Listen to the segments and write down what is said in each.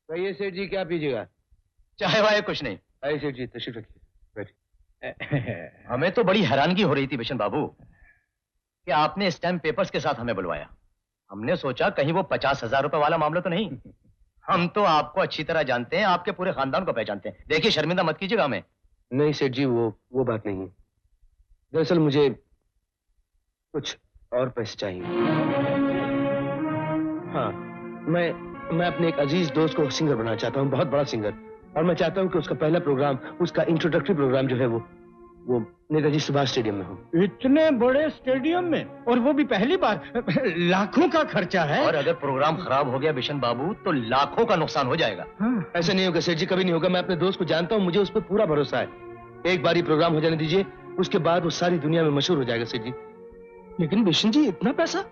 कहिए सेठ जी, क्या पीजिएगा? चाहे वाहे कुछ नहीं। आइए सेठ जी, तशरीफ रखिए, बैठिए। हमें तो बड़ी हैरानगी हो रही थी बिशन बाबू कि आपने स्टैम्प पेपर्स के साथ हमें बुलवाया। हमने सोचा कहीं वो 50,000 रुपए वाला मामला तो नहीं। हम तो आपको अच्छी तरह जानते हैं, आपके पूरे खानदान को पहचानते हैं। देखिए, शर्मिंदा मत कीजिएगा हमें। नहीं सेठ जी, वो बात नहीं है। दरअसल मुझे कुछ और पैसे चाहिए। हाँ, मैं अपने एक अजीज दोस्त को सिंगर बनाना चाहता हूँ, बहुत बड़ा सिंगर। और मैं चाहता हूँ कि उसका पहला प्रोग्राम, उसका इंट्रोडक्टरी प्रोग्राम जो है वो नेताजी सुभाष स्टेडियम में हो। इतने बड़े स्टेडियम में, और वो भी पहली बार? लाखों का खर्चा है। और अगर प्रोग्राम खराब हो गया बिशन बाबू तो लाखों का नुकसान हो जाएगा। हाँ। ऐसा नहीं होगा सेठ जी, कभी नहीं होगा। मैं अपने दोस्त को जानता हूँ, मुझे उस पर पूरा भरोसा है। एक बार ही प्रोग्राम हो जाने दीजिए, उसके बाद वो सारी दुनिया में मशहूर हो जाएगा सेठ जी। लेकिन बिशन जी, इतना पैसा?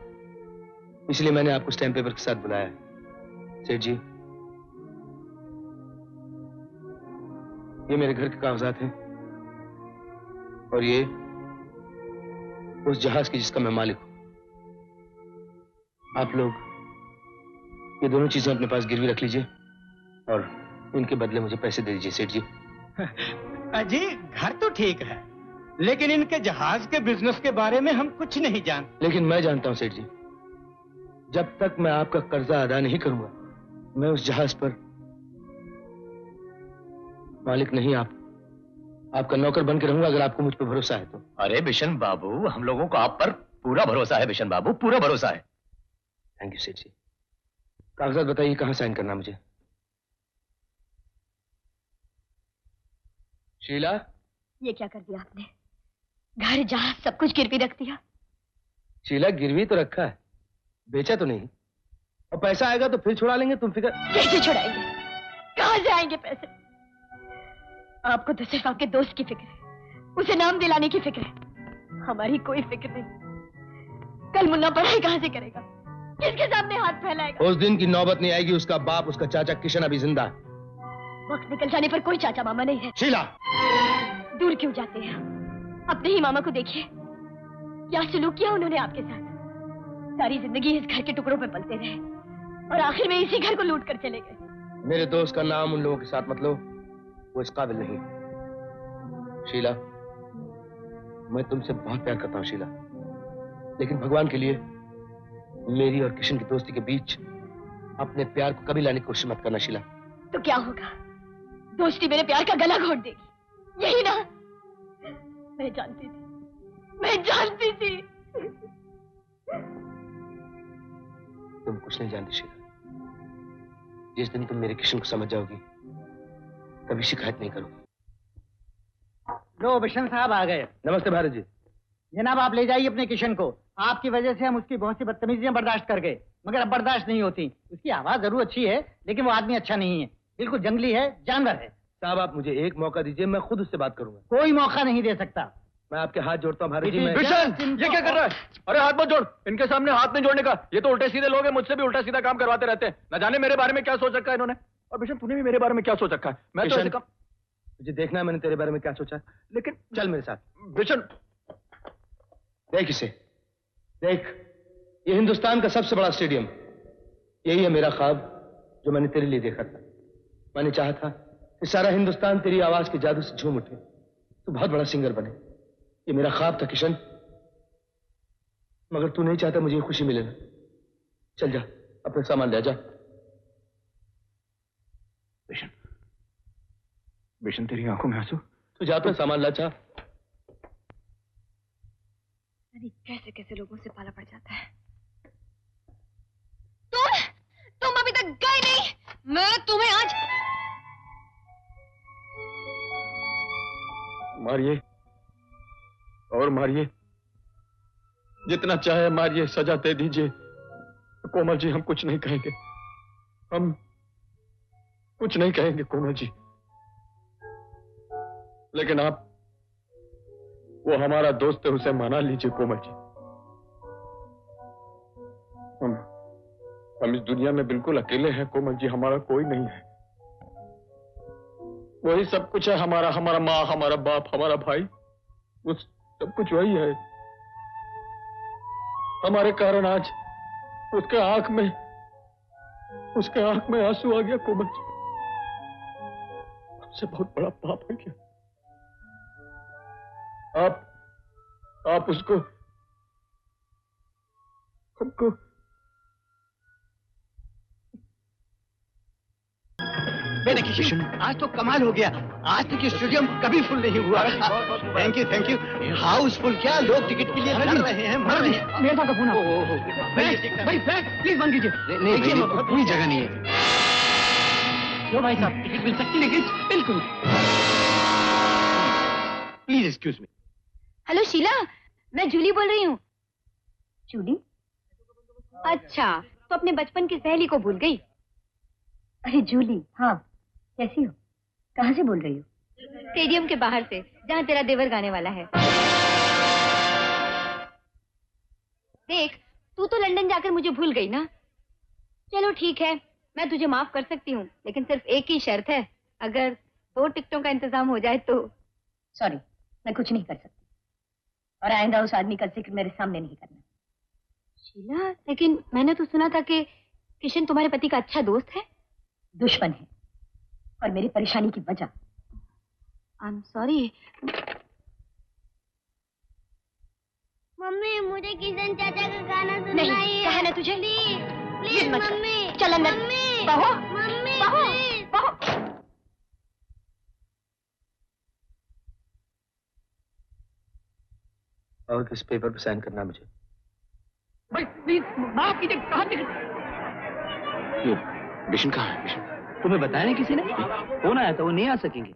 इसलिए मैंने आपको स्टैम्प पेपर के साथ बुलाया है सेठ जी। ये मेरे घर के कागजात हैं और ये उस जहाज की जिसका मैं मालिक हूं। आप लोग ये दोनों चीजें अपने पास गिरवी रख लीजिए और इनके बदले मुझे पैसे दे दीजिए सेठ जी। अजी, घर तो ठीक है, लेकिन इनके जहाज के बिजनेस के बारे में हम कुछ नहीं जानते। लेकिन मैं जानता हूं सेठ जी, जब तक मैं आपका कर्जा अदा नहीं करूंगा, मैं उस जहाज पर मालिक नहीं, आपका नौकर बन के रहूंगा, अगर आपको मुझ पर भरोसा है तो। अरे बिशन बाबू, हम लोगों को आप पर पूरा भरोसा है बिशन बाबू, पूरा भरोसा है। थैंक यू सेठ जी। कागजात बताइए, कहां साइन करना मुझे? शीला, ये क्या कर दिया आपने? घर जहाज सब कुछ गिरवी रख दिया। शीला, गिरवी तो रखा है, बेचा तो नहीं। और पैसा आएगा तो फिर छुड़ा लेंगे, तुम फिक्र। कैसे छुड़ाएंगे? कहां से आएंगे पैसे? आपको तो सिर्फ आपके दोस्त की फिक्र है, उसे नाम दिलाने की फिक्र है। हमारी कोई फिक्र नहीं। कल मुन्ना पढ़ाई कहां से करेगा? किसके सामने हाथ फैलाएगा? उस दिन की नौबत नहीं आएगी, उसका बाप, उसका चाचा किशन अभी जिंदा है। वक्त निकल जाने पर कोई चाचा मामा नहीं है। शीला, दूर क्यों जाते हैं? अपने ही मामा को देखिए, क्या सलूक किया उन्होंने आपके साथ। सारी जिंदगी इस घर के टुकड़ों पे पलते रहे और आखिर में इसी घर को लूट कर चले गए। मेरे दोस्त का नाम उन लोगों के साथ मत लो, वो इस काबिल नहीं। शीला, मैं तुमसे बहुत प्यार करता हूं शीला, लेकिन भगवान के लिए मेरी और किशन की दोस्ती के बीच अपने प्यार को कभी लाने की कोशिश मत करना शीला। तो क्या होगा? दोस्ती मेरे प्यार का गला घोट देगी, यही ना? मैं जानती थी, मैं जानती थी। तुम कुछ नहीं जानती शीला। जिस दिन तुम मेरे किशन को समझ जाओगी, कभी शिकायत नहीं करोगी। लो, बिशन साहब आ गए। नमस्ते भारत जी। जनाब, आप ले जाइए अपने किशन को। आपकी वजह से हम उसकी बहुत सी बदतमीजियां बर्दाश्त कर गए, मगर अब बर्दाश्त नहीं होती। उसकी आवाज जरूर अच्छी है, लेकिन वो आदमी अच्छा नहीं है, बिल्कुल जंगली है, जानवर है। साहब, आप मुझे एक मौका दीजिए, मैं खुद उससे बात करूंगा। कोई मौका नहीं दे सकता। मैं आपके हाथ जोड़ता हूँ भारत जी। बिशन, ये क्या कर रहा है? अरे हाथ मत जोड़, इनके सामने हाथ नहीं जोड़ने का। ये तो उल्टे सीधे लोग हैं, मुझसे भी उल्टा सीधा काम करवाते रहते हैं। न जाने मेरे बारे में क्या सोच रखा है इन्होंने। और बिशन, तूने भी मेरे बारे में क्या सोच रखा है? मैं तो ऐसे काम। मुझे देखना है मैंने तेरे बारे में क्या सोचा, लेकिन चल मेरे साथ। बिशन, देख इसे, देख, ये हिंदुस्तान का सबसे बड़ा स्टेडियम। यही है मेरा ख्वाब जो मैंने तेरे लिए देखा था। मैंने चाहा था कि सारा हिंदुस्तान तेरी आवाज के जादू से झूम उठे, तू बहुत बड़ा सिंगर बने। ये मेरा ख्वाब था किशन, मगर तू नहीं चाहता मुझे खुशी मिले ना। चल जा, अपना सामान ले जा। बिशन, बिशन, तेरी आंखों में आंसू। तू जा, अपना सामान ला जा। अरे कैसे कैसे लोगों से पाला पड़ जाता है। तुम अभी तक गए नहीं। मैं तुम्हें आज मारिए और मारिए, जितना चाहे मारिए, सजा दे दीजिए। कोमल जी, हम कुछ नहीं कहेंगे, हम कुछ नहीं कहेंगे कोमल जी। लेकिन आप, वो हमारा दोस्त है, उसे मना लीजिए कोमल जी। हम इस दुनिया में बिल्कुल अकेले हैं कोमल जी, हमारा कोई नहीं है। वही सब कुछ है हमारा, हमारा माँ, हमारा बाप, हमारा भाई, वो सब कुछ वही है। हमारे कारण आज उसके आंख में उसके आंख में आंसू आ गया कोमल जी। हमसे बहुत बड़ा पाप हो गया। आप उसको हमको किशन, आज तो कमाल हो गया। आज तक स्टेडियम कभी फुल नहीं हुआ। Thank you. हाउसफुल क्या, लोग टिकट के लिए लड़ रहे हैं, मर रहे हैं। मेरे साथ का फोन भाई प्लीज बंद कीजिए। नहीं कोई जगह नहीं है। लो भाई साहब, टिकट मिल सकती लेकिन बिल्कुल। Please excuse me. Hello Sheela, मैं जूली बोल रही हूँ। जूली? अच्छा, तो अपने बचपन की सहेली को भूल गई? अरे जूली, हाँ कैसी हो? कहाँ से बोल रही हो? स्टेडियम के बाहर से, जहाँ तेरा देवर गाने वाला है। देख, तू तो लंदन जाकर मुझे भूल गई ना। चलो ठीक है, मैं तुझे माफ कर सकती हूँ, लेकिन सिर्फ एक ही शर्त है, अगर 2 टिकटों का इंतजाम हो जाए तो। सॉरी, मैं कुछ नहीं कर सकती, और आइंदा उस आदमी का जिक्र मेरे सामने नहीं करना। शीला, लेकिन मैंने तो सुना था कि किशन तुम्हारे पति का अच्छा दोस्त है। दुश्मन है, और मेरी परेशानी की वजह। I am sorry. मम्मी, मुझे किशन चाचा का गाना सुनना नहीं, है। कहा ना तुझे? Please mummy. चल अंदर। मम्मी, बहू, मम्मी, बहू, प्लीज। बहू। और किस पेपर पे साइन करना है मुझे? भाई प्लीज माफ कीजिए। कहाँ टिकट? ये बिशन कहाँ है? बिशन तुम्हें बताया नहीं किसी ने? फोन आया था, वो नहीं आ सकेंगे।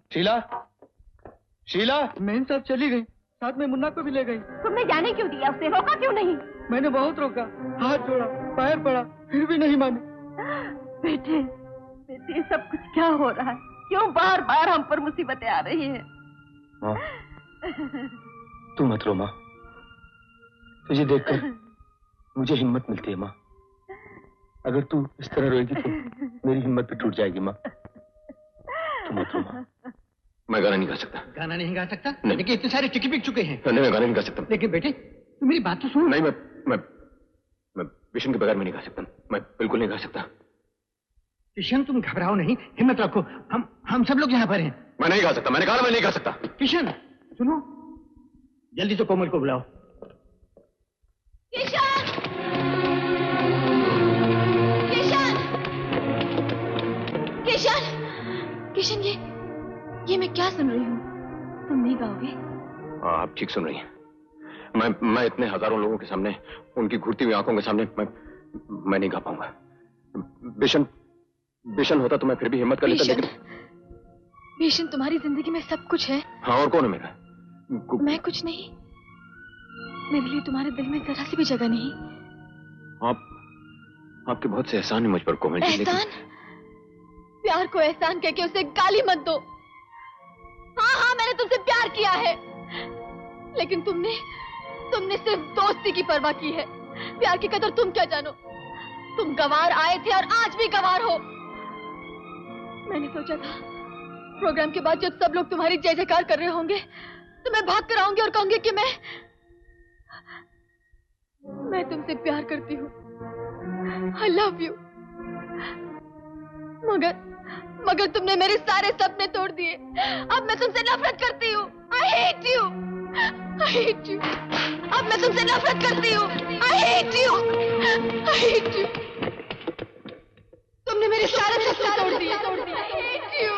शीला मेन साहब चली गई, साथ में मुन्ना को भी ले गई। तुमने जाने क्यों दिया उसे? रोका क्यों नहीं? मैंने बहुत रोका, हाथ जोड़ा, पैर पड़ा, फिर भी नहीं माने। बेटे, ये सब कुछ क्या हो रहा है? क्यों बार बार हम पर मुसीबतें आ रही हैं? माँ, तू मत रो माँ। तुझे देखकर मुझे हिम्मत मिलती है माँ। अगर तू इस तरह रोएगी तो मेरी हिम्मत भी टूट जाएगी माँ। तू मत रो माँ। मैं गाना नहीं गा सकता। गाना नहीं गा सकता? नहीं। लेकिन इतने सारे टिकट बिक चुके हैं। नहीं, मैं गाना नहीं गा सकता। लेकिन बेटे, तू मेरी बात तो सुन। नहीं, मैं बिशन के बगैर में नहीं गा सकता। मैं बिल्कुल नहीं गा सकता। किशन, तुम घबराओ नहीं, हिम्मत रखो। हम सब लोग यहाँ पर हैं। मैं नहीं गा सकता। मैंने कहा मैं नहीं गा सकता। किशन सुनो, जल्दी से कोमल को बुलाओ। किशन! किशन! किशन! किशन, ये मैं क्या सुन रही हूँ? तुम नहीं गाओगे? हाँ, आप ठीक सुन रही हैं। मैं इतने हजारों लोगों के सामने, उनकी घूरती हुई आंखों के सामने मैं नहीं गा पाऊंगा। बिशन होता तो मैं फिर भी हिम्मत कर लेता, लेकिन भीषण तुम्हारी जिंदगी में सब कुछ है। हाँ, और कौन है मेरा? मैं कुछ नहीं। मेरे लिए तुम्हारे दिल में जरा सी भी जगह नहीं। आपके बहुत से एहसान है मुझ पर कोमल जी। एहसान? प्यार को एहसान कह के उसे गाली मत दो। हाँ, मैंने तुमसे प्यार किया है, लेकिन तुमने सिर्फ दोस्ती की परवाह की है। प्यार की कदर तुम क्या जानो? तुम गंवार आए थे और आज भी गंवार हो। मैंने सोचा था प्रोग्राम के बाद जब सब लोग तुम्हारी जय जयकार कर रहे होंगे तो मैं भाग कर आऊंगी और कहूंगी कि मैं तुमसे प्यार करती हूँ। I love you। मगर तुमने मेरे सारे सपने तोड़ दिए। अब मैं तुमसे नफरत करती हूँ। I hate you। I hate you। अब मैं तुमसे नफरत करती हूँ। I hate you। I hate you। तुमने मेरे सारे सपने तोड़ दिए। I hate you।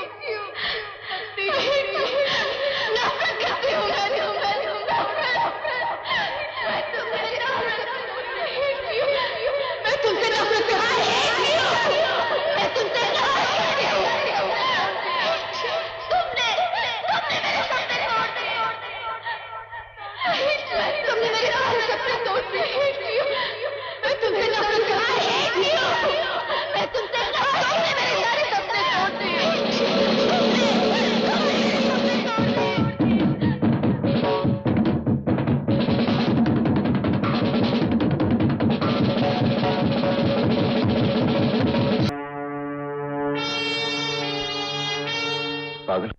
I hate you। नफरत करती हूँ मैं तुमसे नफरत करती हूँ। मैं तुमसे नफरत करती हूँ। तुमने मेरे सपने तोड़ दिए। तुमने मेरे सारे सपने तोड़ दिए। मैं तुमसे नफरत करती हूँ। मैं तुमसे नफरत करती हूँ। मेरे सारे सपने तोड़ दिए। पागल।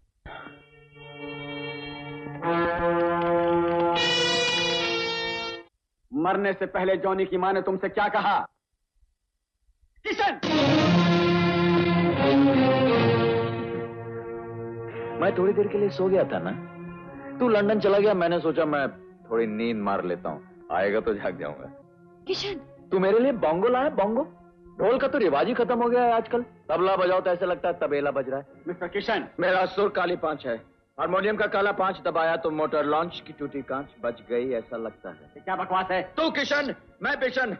मरने से पहले जॉनी की मां ने तुमसे क्या कहा? किशन! मैं थोड़ी देर के लिए सो गया था ना। तू लंदन चला गया, मैंने सोचा मैं थोड़ी नींद मार लेता हूँ, आएगा तो जाग जाऊंगा। किशन, तू मेरे लिए बोंगो लाया? बोंगो? ढोल का तो रिवाज ही खत्म हो गया है आजकल। तबला बजाओ तो ऐसा लगता है तबेला बज रहा है। मिस्टर किशन, मेरा सुर काली 5 है, हारमोनियम का काला 5 दबाया तो मोटर लॉन्च की टूटी कांच बज गई, ऐसा लगता है। क्या बकवास है? तू किशन, मैं बिशन।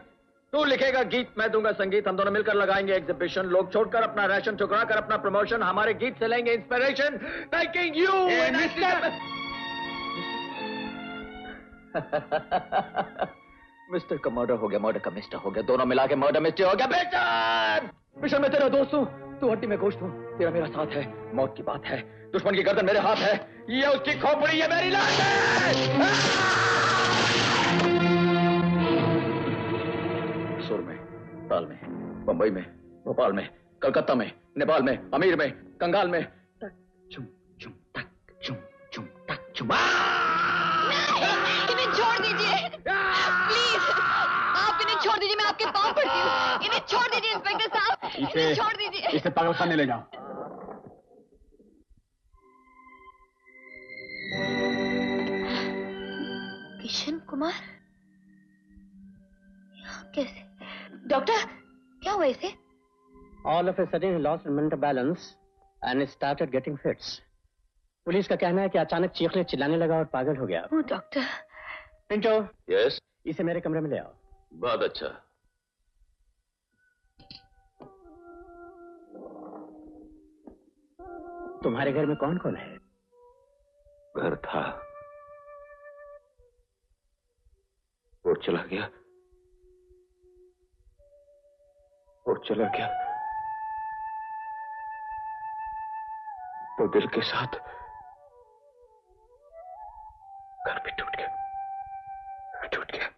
तू लिखेगा गीत, मैं दूंगा संगीत, हम दोनों मिलकर लगाएंगे एग्जीबिशन। लोग छोड़कर अपना राशन, ठुकरा कर अपना प्रमोशन, हमारे गीत से लेंगे इंस्पिरेशन। थैंकिंग यू मिस्टर का मर्डर हो गया, मर्डर का मिस्टर हो गया, दोनों मिला के मर्डर मिस्टर हो गया। बिशन, बिशन मैं तेरा दोस्त हूँ, तू हड्डी में गोश्त हूँ, तेरा मेरा साथ है, मौत की बात है, दुश्मन की गर्दन मेरे हाथ है, ये उसकी खोपड़ी, ये मेरी लाश है। सुर में, ताल में, बंबई में, भोपाल में, कलकत्ता में, नेपाल में, अमीर में, कंगाल में, तक चुम चुम तक चुम चुम तक चुम। इन्हें छोड़ दीजिए प्लीज, आप इन्हें छोड़ दीजिए, मैं आपके पाँव पड़ती हूँ। इन्हें छोड़ दीजिए इंस्पेक्टर साहब, इन्हें छोड़ दीजिए। इसे पागलखाने ले जाओ। किशन कुमार कैसे? डॉक्टर, क्या हुआ इसे? All of a sudden he lost mental balance and started getting fits. Police का कहना है कि अचानक चीखने चिल्लाने लगा और पागल हो गया। ओह डॉक्टर। पिंटो, यस, इसे मेरे कमरे में ले आओ। बहुत अच्छा। तुम्हारे घर में कौन कौन है? घर था, वो चला गया, वो चला गया तो दिल के साथ घर भी टूट गया, टूट गया।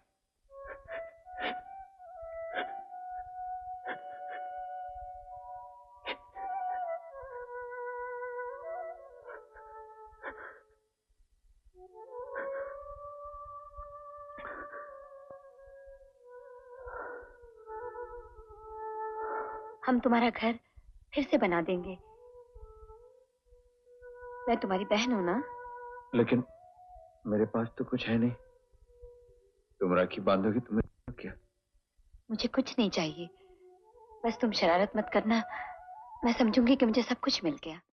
हम तुम्हारा घर फिर से बना देंगे। मैं तुम्हारी बहन हूं ना? लेकिन मेरे पास तो कुछ है नहीं, तुम राखी बांधोगी तो मैं क्या? मुझे कुछ नहीं चाहिए, बस तुम शरारत मत करना, मैं समझूंगी कि मुझे सब कुछ मिल गया।